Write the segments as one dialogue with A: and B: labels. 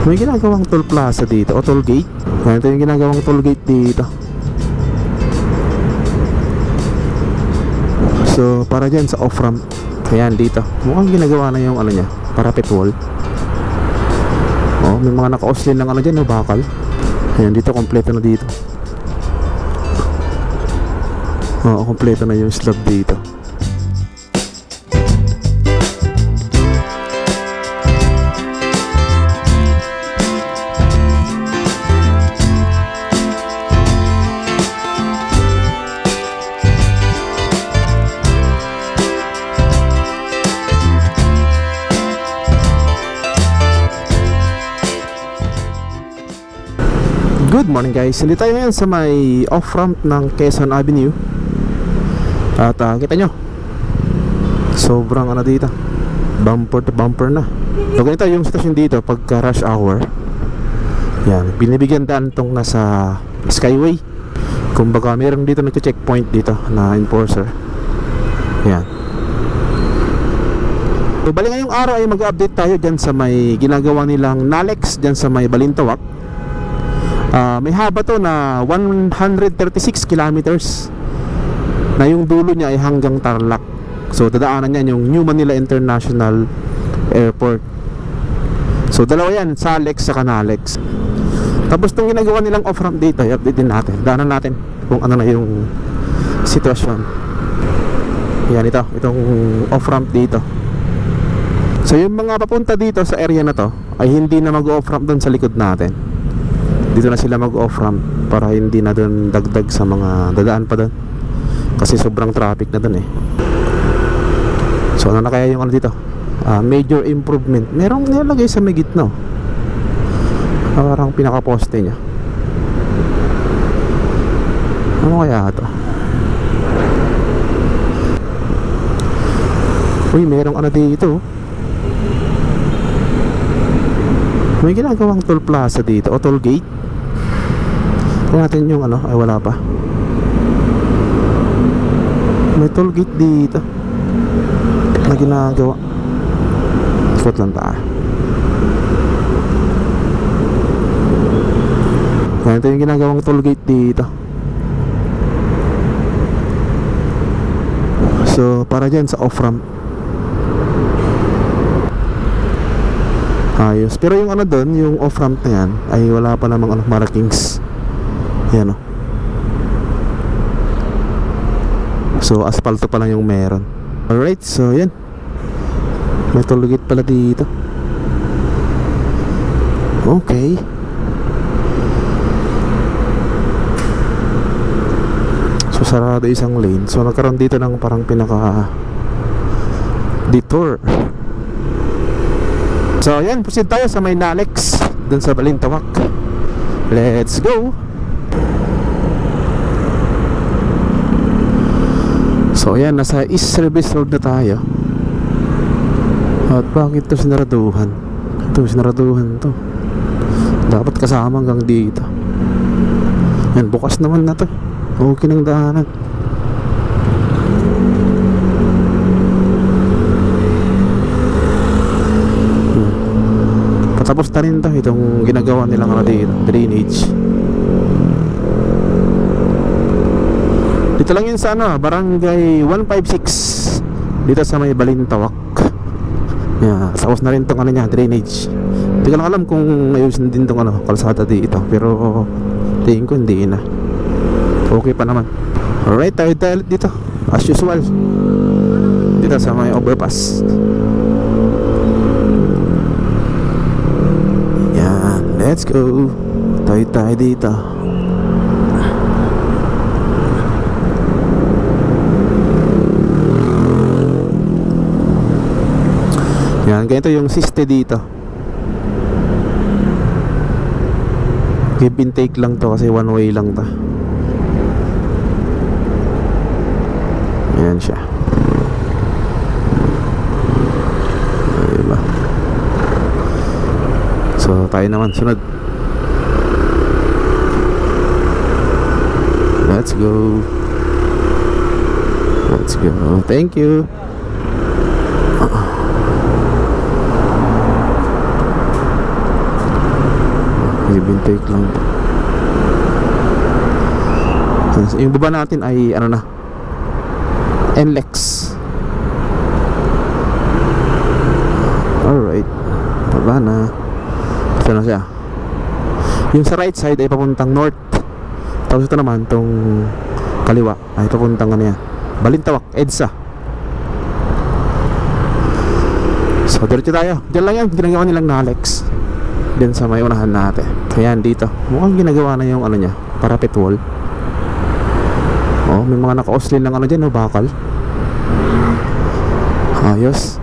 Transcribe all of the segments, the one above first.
A: May ginagawang toll plaza dito o toll gate. Ito yung ginagawang toll gate dito. So para dyan sa off-ramp. Ayan dito. Mukhang ginagawa na yung ano niya, parapet wall. Oh, may mga naka-oslin lang ano dyan, no, bakal. Ayan dito, kompleto na dito. Oo, kompleto na yung slab dito. Good morning guys, hindi tayo ngayon sa may off-ramp ng Quezon Avenue. At kita nyo, sobrang ano dito, bumper to bumper na. So ganito yung station dito pagka rush hour. Yan, binibigyan daan tong nasa Skyway. Kumbaga meron dito nagche-checkpoint dito na enforcer. Yan. So bali ngayong araw ay mag-update tayo dyan sa may ginagawa nilang Nalex dyan sa may Balintawak. May haba to na 136 kilometers na yung dulo niya ay hanggang Tarlac. So dadaanan niya yung New Manila International Airport. So dalawa yan, Salex sa Canalex. Tapos itong ginagawa nilang off-ramp dito, i-update din natin, daanan natin kung ano na yung sitwasyon. Yan itong off-ramp dito. So yung mga papunta dito sa area na to ay hindi na mag-off-ramp doon sa likod natin. Dito na sila mag-off-ramp para hindi na doon dagdag sa mga dadaan pa doon. Kasi sobrang traffic na doon eh. So ano na kaya yung ano dito? Major improvement. Merong nilagay sa may gitna. Parang pinaka-poste niya. Ano kaya ito? Uy, merong ano dito. May ginagawang toll plaza dito o toll gate. Tingnan natin yung ano, ay wala pa. May toll gate dito na ginagawa. Ikot lang tayo. Ito yung ginagawang toll gate dito. So para dyan sa off-ramp. Ayos. Pero yung ano doon, yung off-ramp na yan ay wala pa namang ano, markings. Yan o. So asfalto pa lang yung meron. Alright, so yan. May toll gate pala dito. Okay. So sarado isang lane. So nagkaroon dito ng parang pinaka detour. So yan, proceed tayo sa may Nalex dun sa Balintawak. Let's go. So ayan, nasa East Service Road na tayo. At bakit ito sinaraduhan? Ito sinaraduhan to. Dapat kasama hanggang dito. Yan, bukas naman na to. Okay ng daanan. Patapos na rin to. Itong ginagawa nilang ano dito, drainage. Dito lang yun sa ano, Barangay 156 dito sa may Balintawak. Yeah, tapos na rin tong ano niya, drainage. Hindi ko lang alam kung ayusin din tong ano, kalsada dito. Pero tingin ko hindi na. Okay pa naman. Alright, tayo dito as usual. Dito sa may overpass. Yan, let's go. Tayo dito. Yan, ganito yung siste dito. Give and take lang to kasi one way lang to. Yan siya. Diba? So tayo naman sunod. Let's go. Let's go. Thank you. Give and take lang. Yung baba natin ay ano na, NLEX. Alright, baba na. Ito na siya. Yung sa right side ay papuntang north. Tapos ito naman, tong kaliwa ay papuntang ano yan, Balintawak, EDSA. So diretso tayo. Diyan lang yan, ginagawa nilang NALEX. Diyan sa may unahan natin. Ayan dito, mukhang ginagawa na yung ano niya, parapet wall. Oh, may mga naka-oslin lang ano dyan, no, bakal. Ayos.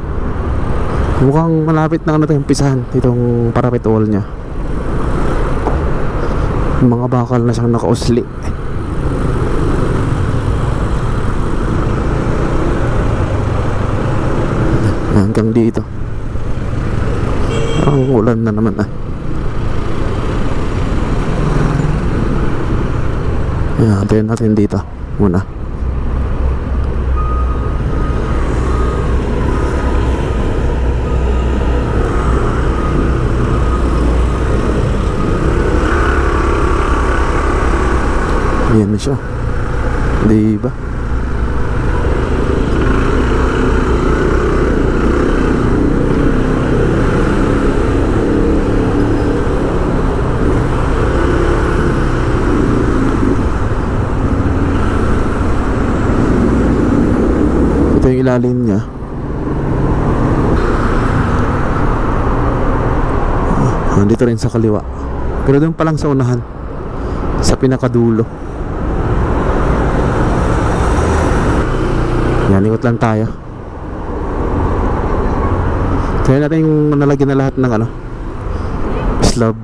A: Mukhang malapit na ano ito yung pisahan, itong parapet wall nya. Mga bakal na siyang naka-osli. Hanggang dito. Ang ulan na naman ah. Ayan, antayin natin dito muna. Ayan na siya, diba? Ito yung ilalim niya. Nandito rin sa kaliwa, pero doon pa lang sa unahan, sa pinakadulo. Yan, ikot lang tayo. Kaya natin yung nalagyan na lahat ng ano, slab.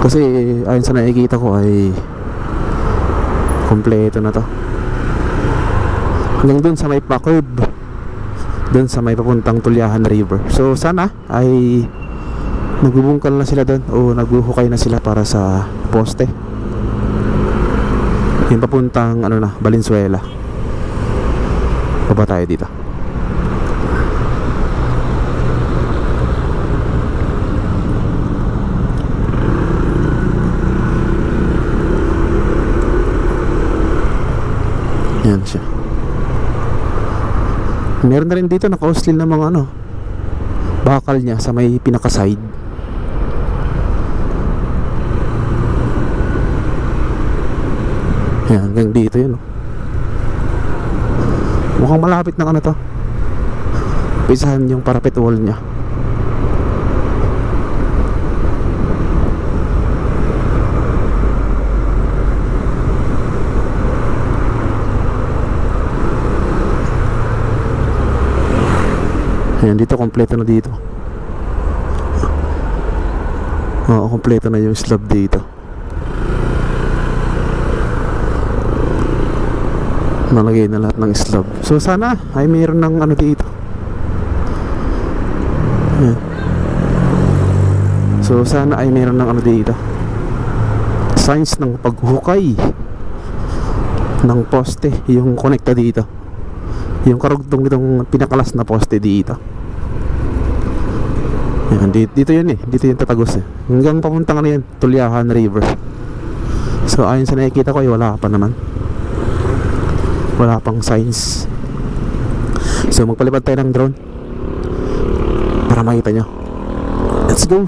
A: Kasi ayon sa nakikita ko ay kompleto na to. Hanggang dun sa may pa-curb, dun sa may papuntang Tulyahan River. So sana ay nagbubungkal na sila dun, o nagbuhukay na sila para sa poste. Yung papuntang ano na, Valenzuela. Baba tayo dito. Yan siya. Meron na rin dito naka-oslin na mga ano, bakal niya sa may pinaka-side. Yan, hanggang dito yun. Mukhang malapit ng ano to, pisahan yung parapet wall nya. Ayan, dito kompleto na dito. Oo, kompleto na yung slab dito. Nalagay na lahat ng slab. So sana ay mayroon ng ano dito. Ayan. So sana ay mayroon ng ano dito, signs ng paghukay ng poste, yung konekta dito, yung karugtong nitong pinakalas na poste dito. Ayan, dito yun eh, dito yung tatagos eh, hanggang papuntang ano yan, Tulyahan River. So ayon sa nakikita ko ay wala pa naman, wala pang signs. So magpalipad tayo ng drone para makita nyo. Let's go.